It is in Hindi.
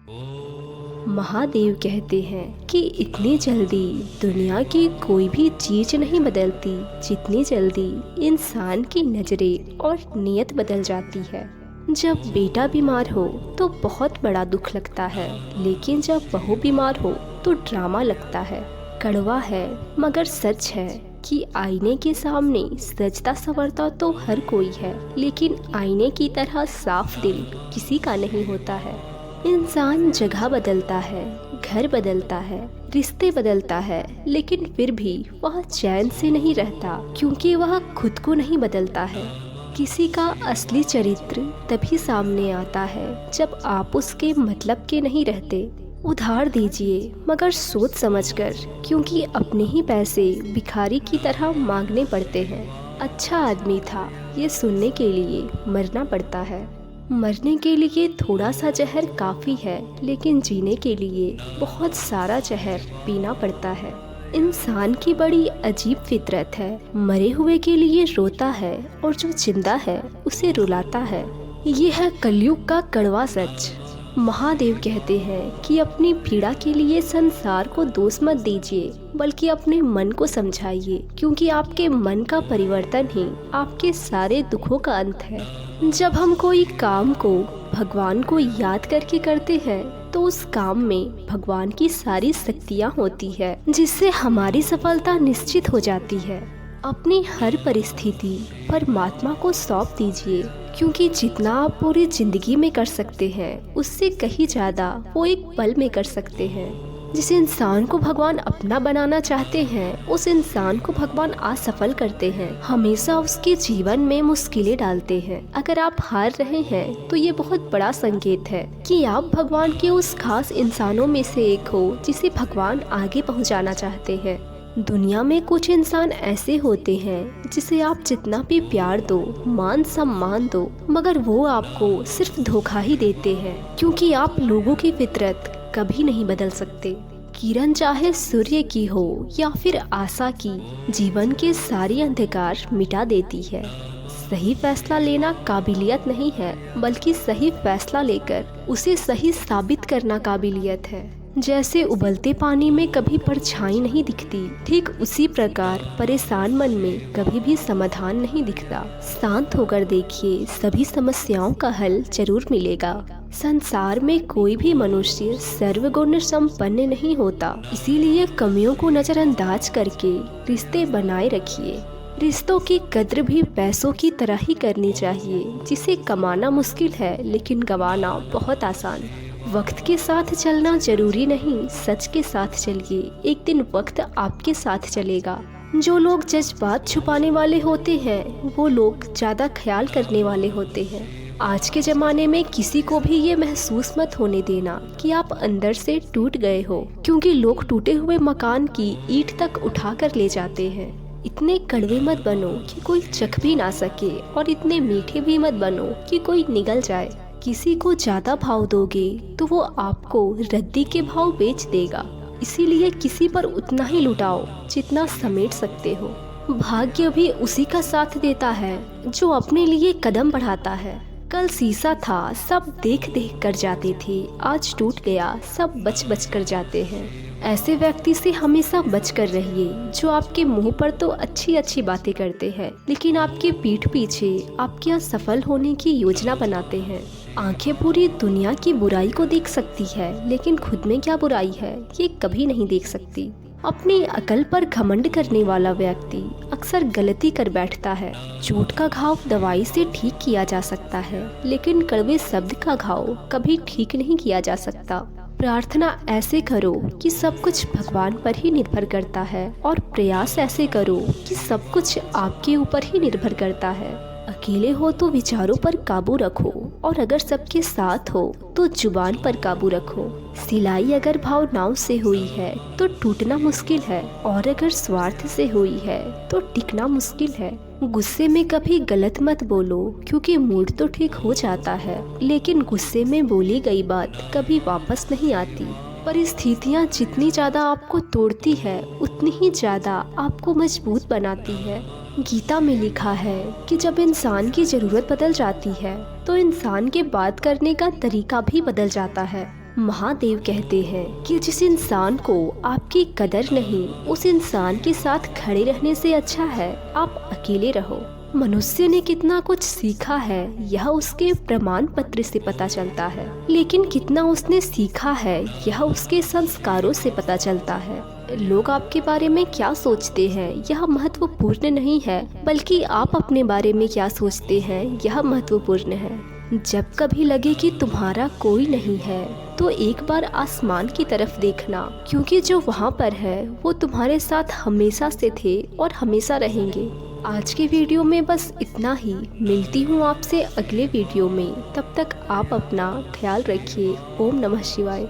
महादेव कहते हैं कि इतनी जल्दी दुनिया की कोई भी चीज नहीं बदलती जितनी जल्दी इंसान की नजरें और नीयत बदल जाती है। जब बेटा बीमार हो तो बहुत बड़ा दुख लगता है, लेकिन जब बहू बीमार हो तो ड्रामा लगता है। कड़वा है मगर सच है कि आईने के सामने सजता संवरता तो हर कोई है, लेकिन आईने की तरह साफ दिल किसी का नहीं होता है। इंसान जगह बदलता है, घर बदलता है, रिश्ते बदलता है, लेकिन फिर भी वह चैन से नहीं रहता, क्योंकि वह खुद को नहीं बदलता है। किसी का असली चरित्र तभी सामने आता है जब आप उसके मतलब के नहीं रहते। उधार दीजिए मगर सोच समझकर, क्योंकि अपने ही पैसे भिखारी की तरह मांगने पड़ते हैं। अच्छा आदमी था ये सुनने के लिए मरना पड़ता है। मरने के लिए थोड़ा सा जहर काफ़ी है, लेकिन जीने के लिए बहुत सारा जहर पीना पड़ता है। इंसान की बड़ी अजीब फितरत है, मरे हुए के लिए रोता है और जो जिंदा है उसे रुलाता है। ये है कलयुग का कड़वा सच। महादेव कहते हैं कि अपनी पीड़ा के लिए संसार को दोष मत दीजिए, बल्कि अपने मन को समझाइए, क्योंकि आपके मन का परिवर्तन ही आपके सारे दुखों का अंत है। जब हम कोई काम को भगवान को याद करके करते हैं तो उस काम में भगवान की सारी शक्तियाँ होती है, जिससे हमारी सफलता निश्चित हो जाती है। अपनी हर परिस्थिति परमात्मा को सौंप दीजिए, क्योंकि जितना आप पूरी जिंदगी में कर सकते हैं उससे कहीं ज़्यादा वो एक पल में कर सकते हैं। जिस इंसान को भगवान अपना बनाना चाहते हैं उस इंसान को भगवान असफल करते हैं, हमेशा उसके जीवन में मुश्किलें डालते हैं। अगर आप हार रहे हैं तो ये बहुत बड़ा संकेत है कि आप भगवान के उस खास इंसानों में से एक हो जिसे भगवान आगे पहुंचाना चाहते हैं। दुनिया में कुछ इंसान ऐसे होते हैं जिसे आप जितना भी प्यार दो, मान सम्मान दो, मगर वो आपको सिर्फ धोखा ही देते हैं, क्योंकि आप लोगों की फितरत कभी नहीं बदल सकते। किरण चाहे सूर्य की हो या फिर आशा की, जीवन के सारे अंधकार मिटा देती है। सही फैसला लेना काबिलियत नहीं है, बल्कि सही फैसला लेकर उसे सही साबित करना काबिलियत है। जैसे उबलते पानी में कभी परछाई नहीं दिखती, ठीक उसी प्रकार परेशान मन में कभी भी समाधान नहीं दिखता। शांत होकर देखिए, सभी समस्याओं का हल जरूर मिलेगा। संसार में कोई भी मनुष्य सर्वगुण संपन्न नहीं होता, इसीलिए कमियों को नजरअंदाज करके रिश्ते बनाए रखिए। रिश्तों की कद्र भी पैसों की तरह ही करनी चाहिए, जिसे कमाना मुश्किल है लेकिन गंवाना बहुत आसान। वक्त के साथ चलना जरूरी नहीं, सच के साथ चलिए, एक दिन वक्त आपके साथ चलेगा। जो लोग जज्बात छुपाने वाले होते हैं वो लोग ज़्यादा ख्याल करने वाले होते हैं। आज के ज़माने में किसी को भी ये महसूस मत होने देना कि आप अंदर से टूट गए हो, क्योंकि लोग टूटे हुए मकान की ईंट तक उठा कर ले जाते हैं। इतने कड़वे मत बनो कि कोई चख भी ना सके, और इतने मीठे भी मत बनो कि कोई निगल जाए। किसी को ज़्यादा भाव दोगे तो वो आपको रद्दी के भाव बेच देगा, इसीलिए किसी पर उतना ही लुटाओ जितना समेट सकते हो। भाग्य भी उसी का साथ देता है जो अपने लिए कदम बढ़ाता है। कल शीशा था, सब देख देख कर जाते थे, आज टूट गया, सब बच बच कर जाते हैं। ऐसे व्यक्ति से हमेशा बच कर रहिए जो आपके मुंह पर तो अच्छी अच्छी बातें करते हैं, लेकिन आपके पीठ पीछे आपके असफल होने की योजना बनाते हैं। आंखें पूरी दुनिया की बुराई को देख सकती है, लेकिन खुद में क्या बुराई है ये कभी नहीं देख सकती। अपनी अकल पर घमंड करने वाला व्यक्ति अक्सर गलती कर बैठता है। चोट का घाव दवाई से ठीक किया जा सकता है, लेकिन कड़वे शब्द का घाव कभी ठीक नहीं किया जा सकता। प्रार्थना ऐसे करो कि सब कुछ भगवान पर ही निर्भर करता है, और प्रयास ऐसे करो कि सब कुछ आपके ऊपर ही निर्भर करता है। अकेले हो तो विचारों पर काबू रखो, और अगर सबके साथ हो तो जुबान पर काबू रखो। सिलाई अगर भावनाओं से हुई है तो टूटना मुश्किल है, और अगर स्वार्थ से हुई है तो टिकना मुश्किल है। गुस्से में कभी गलत मत बोलो, क्योंकि मूड तो ठीक हो जाता है, लेकिन गुस्से में बोली गई बात कभी वापस नहीं आती। परिस्थितियाँ जितनी ज़्यादा आपको तोड़ती है उतनी ही ज़्यादा आपको मजबूत बनाती है। गीता में लिखा है कि जब इंसान की ज़रूरत बदल जाती है तो इंसान के बात करने का तरीका भी बदल जाता है। महादेव कहते हैं कि जिस इंसान को आपकी कदर नहीं, उस इंसान के साथ खड़े रहने से अच्छा है आप अकेले रहो। मनुष्य ने कितना कुछ सीखा है यह उसके प्रमाण पत्र से पता चलता है, लेकिन कितना उसने सीखा है यह उसके संस्कारों से पता चलता है। लोग आपके बारे में क्या सोचते हैं यह महत्वपूर्ण नहीं है, बल्कि आप अपने बारे में क्या सोचते हैं यह महत्वपूर्ण है। जब कभी लगे कि तुम्हारा कोई नहीं है तो एक बार आसमान की तरफ देखना, क्योंकि जो वहाँ पर है वो तुम्हारे साथ हमेशा से थे और हमेशा रहेंगे। आज के वीडियो में बस इतना ही। मिलती हूँ आपसे अगले वीडियो में, तब तक आप अपना ख्याल रखिए। ओम नमः शिवाय।